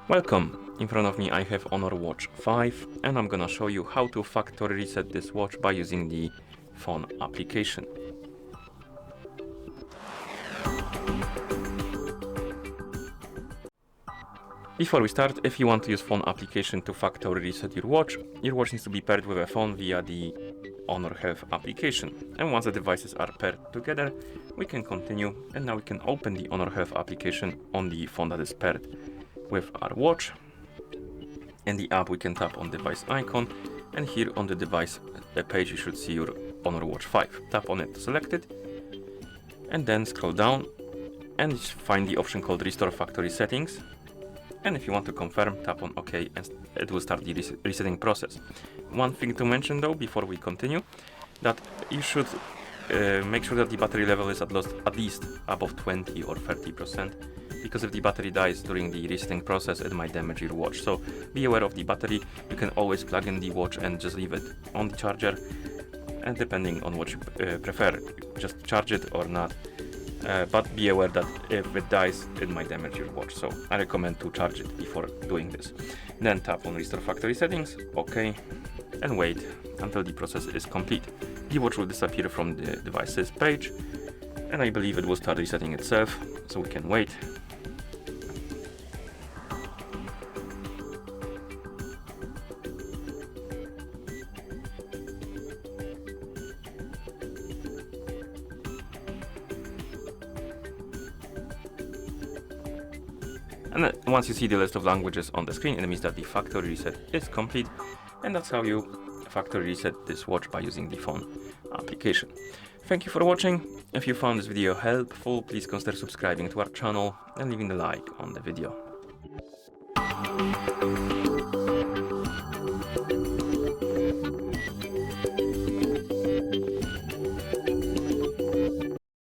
Welcome! In front of me I have Honor Watch 5 and I'm gonna show you how to factory reset this watch by using the phone application. Before we start, if you want to use phone application to factory reset your watch needs to be paired with a phone via the Honor Health application. And once the devices are paired together, we can continue, and now we can open the Honor Health application on the phone that is paired with our watch. In the app we can tap on device icon, and here on the device page you should see your Honor Watch 5. Tap on it to select it, and then scroll down and find the option called Restore Factory Settings. And if you want to confirm, tap on OK and it will start the resetting process. One thing to mention though before we continue, that you should make sure that the battery level is at least above 20 or 30%, because if the battery dies during the resetting process it might damage your watch. So be aware of the battery. You can always plug in the watch and just leave it on the charger, and depending on what you prefer, just charge it or not. But be aware that if it dies, it might damage your watch, so I recommend to charge it before doing this. Then tap on Restore Factory Settings, OK, and wait until the process is complete. The watch will disappear from the devices page, and I believe it will start resetting itself, so we can wait. And then once you see the list of languages on the screen, it means that the factory reset is complete, and that's how you factory reset this watch by using the phone application. Thank you for watching. If you found this video helpful, please consider subscribing to our channel and leaving a like on the video.